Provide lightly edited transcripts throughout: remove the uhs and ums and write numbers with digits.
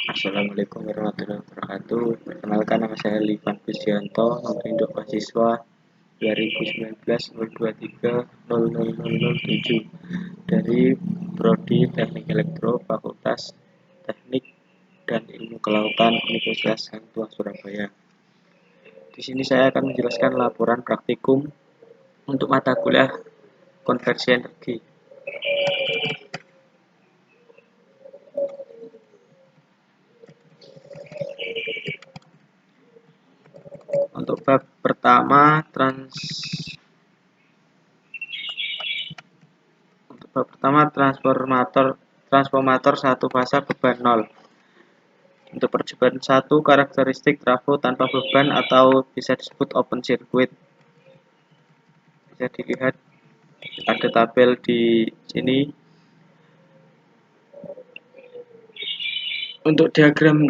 Assalamualaikum warahmatullahi wabarakatuh. Perkenalkan, nama saya Livan Pujianto, nomor induk mahasiswa 2019-023-00007 dari Prodi Teknik Elektro Fakultas Teknik dan Ilmu Kelautan Universitas Hang Tuah Surabaya. Di sini saya akan menjelaskan laporan praktikum untuk mata kuliah konversi energi. Untuk bab pertama transformator satu fasa beban 0. Untuk percobaan 1, karakteristik trafo tanpa beban atau bisa disebut open circuit. Bisa dilihat ada tabel di sini. Untuk diagram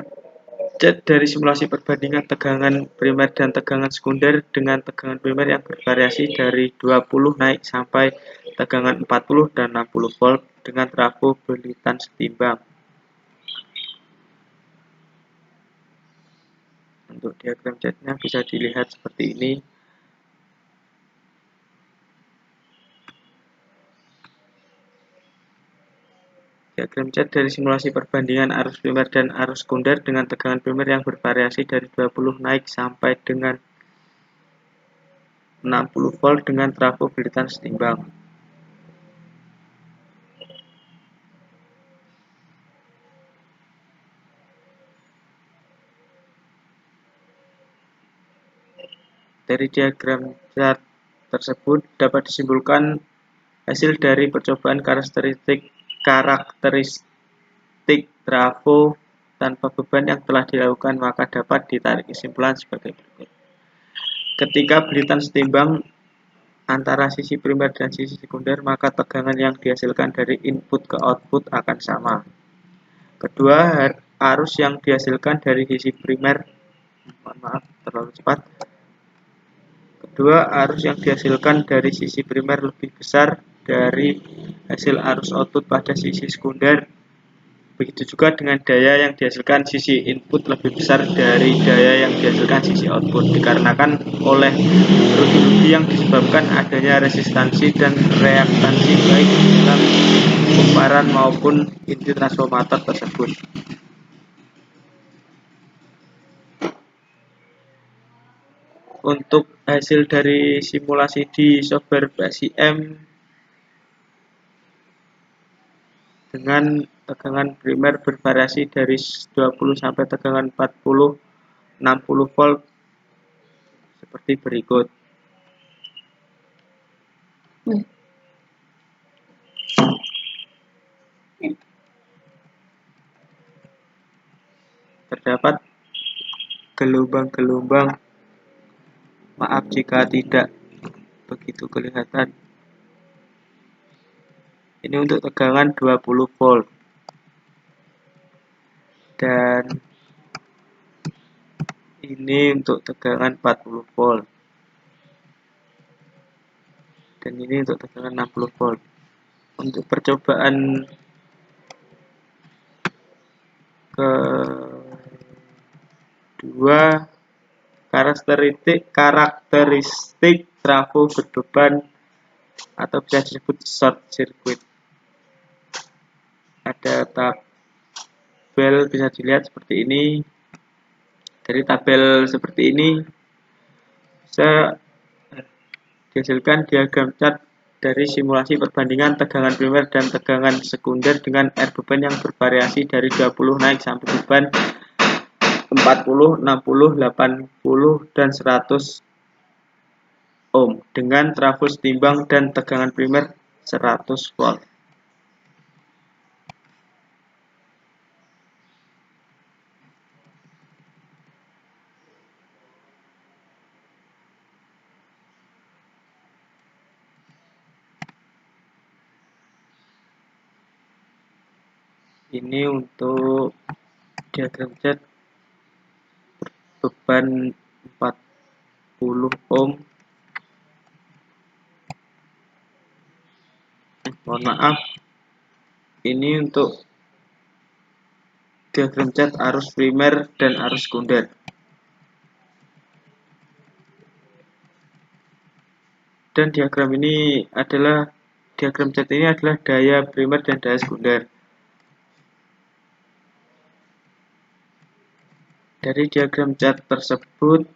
cat dari simulasi perbandingan tegangan primer dan tegangan sekunder dengan tegangan primer yang bervariasi dari 20 naik sampai tegangan 40 dan 60 volt dengan trafo belitan setimbang. Untuk diagram catnya bisa dilihat seperti ini. Diagram cat dari simulasi perbandingan arus primer dan arus sekunder dengan tegangan primer yang bervariasi dari 20 naik sampai dengan 60 volt dengan trafo belitan setimbang. Dari diagram cat tersebut dapat disimpulkan hasil dari percobaan karakteristik trafo tanpa beban yang telah dilakukan, maka dapat ditarik kesimpulan sebagai berikut. Ketika belitan setimbang antara sisi primer dan sisi sekunder, maka tegangan yang dihasilkan dari input ke output akan sama. Kedua, arus yang dihasilkan dari sisi primer lebih besar dari hasil arus output pada sisi sekunder. Begitu juga dengan daya yang dihasilkan sisi input lebih besar dari daya yang dihasilkan sisi output, dikarenakan oleh rugi-rugi yang disebabkan adanya resistansi dan reaktansi baik dalam kumparan maupun inti transformator tersebut. Untuk hasil dari simulasi di software PSIM dengan tegangan primer bervariasi dari 20 sampai tegangan 40 60 volt seperti berikut. Terdapat gelombang-gelombang, maaf jika tidak begitu kelihatan. Ini untuk tegangan 20 volt. Dan ini untuk tegangan 40 volt. Dan ini untuk tegangan 60 volt. Untuk percobaan kedua, karakteristik trafo berbeban atau bisa disebut short circuit. Ada tabel bisa dilihat seperti ini. Dari tabel seperti ini bisa dihasilkan diagram cat dari simulasi perbandingan tegangan primer dan tegangan sekunder dengan R beban yang bervariasi dari 20 naik sampai beban 40, 60, 80, dan 100 ohm dengan trafo setimbang dan tegangan primer 100 volt. Ini untuk diagram cat beban 40 ohm. Mohon maaf. Ini untuk diagram cat arus primer dan arus sekunder. Dan diagram cat ini adalah daya primer dan daya sekunder. Dari diagram cat tersebut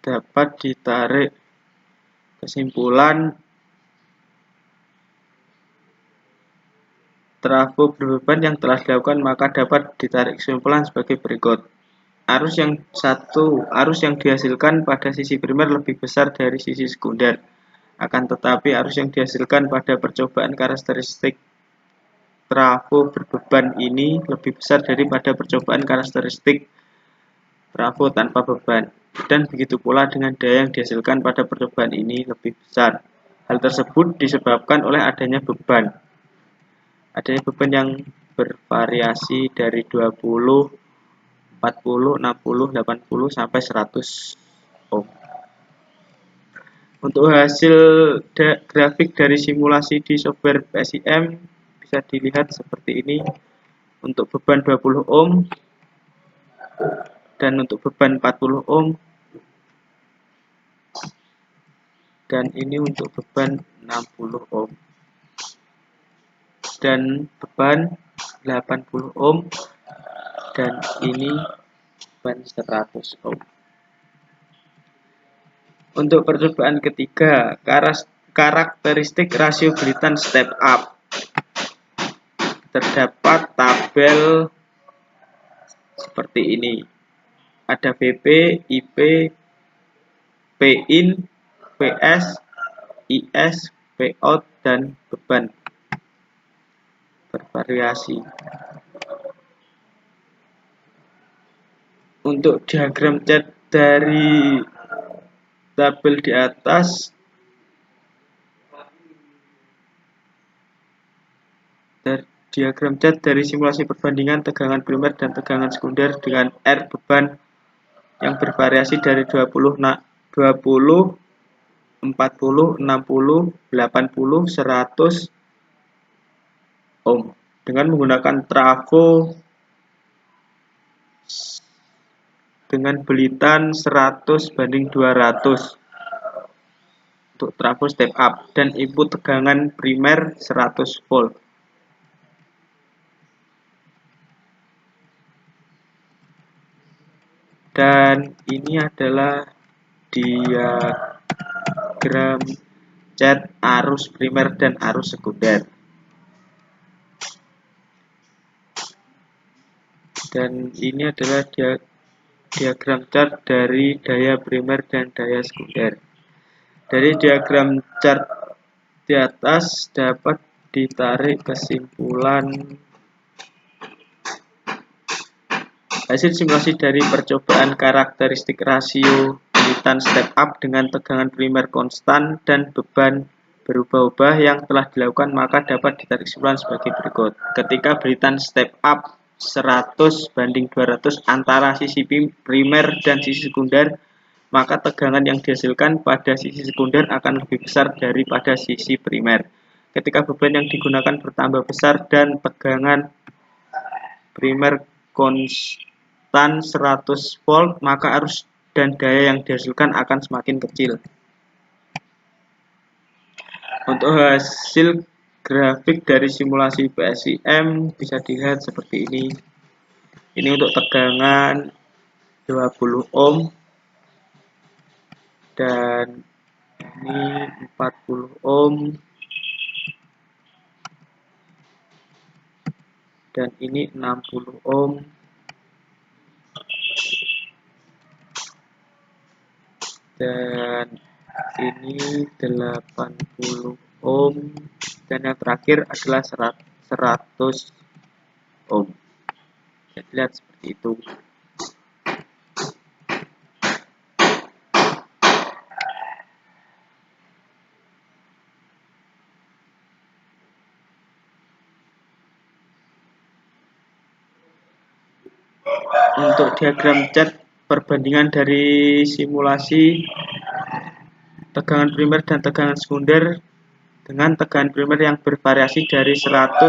dapat ditarik kesimpulan trafo berbeban yang telah dilakukan, maka dapat ditarik kesimpulan sebagai berikut. Arus yang dihasilkan pada sisi primer lebih besar dari sisi sekunder. Akan tetapi arus yang dihasilkan pada percobaan karakteristik trafo berbeban ini lebih besar daripada percobaan karakteristik trafo tanpa beban. Dan begitu pula dengan daya yang dihasilkan pada percobaan ini lebih besar. Hal tersebut disebabkan oleh adanya beban. Adanya beban yang bervariasi dari 20, 40, 60, 80, sampai 100 ohm. Untuk hasil grafik dari simulasi di software PSIM bisa dilihat seperti ini. Untuk beban 20 ohm dan untuk beban 40 ohm, dan ini untuk beban 60 ohm dan beban 80 ohm, dan ini beban 100 ohm. Untuk percobaan ketiga, karakteristik rasio Britan step up. Terdapat tabel seperti ini. Ada VP, IP, PIN, PS, IS, POut, dan beban bervariasi. Untuk diagram cat dari tabel di atas, diagram cat dari simulasi perbandingan tegangan primer dan tegangan sekunder dengan R beban yang bervariasi dari 20, 40, 60, 80, 100 ohm dengan menggunakan trafo dengan belitan 100/200 untuk trafo step up dan input tegangan primer 100 volt. Dan ini adalah diagram cat arus primer dan arus sekunder. Dan ini adalah diagram cat dari daya primer dan daya sekunder. Dari diagram cat di atas dapat ditarik kesimpulan hasil simulasi dari percobaan karakteristik rasio belitan step up dengan tegangan primer konstan dan beban berubah-ubah yang telah dilakukan, maka dapat ditarik kesimpulan sebagai berikut. Ketika belitan step up 100/200 antara sisi primer dan sisi sekunder, maka tegangan yang dihasilkan pada sisi sekunder akan lebih besar daripada sisi primer. Ketika beban yang digunakan bertambah besar dan tegangan primer konstan 100 volt, maka arus dan daya yang dihasilkan akan semakin kecil. Untuk hasil grafik dari simulasi PSIM bisa dilihat seperti ini. Ini untuk tegangan 20 ohm dan ini 40 ohm dan ini 60 ohm dan ini 80 ohm dan yang terakhir adalah 100 ohm. Bisa dilihat seperti itu. Untuk diagram cat perbandingan dari simulasi tegangan primer dan tegangan sekunder dengan tegangan primer yang bervariasi dari 100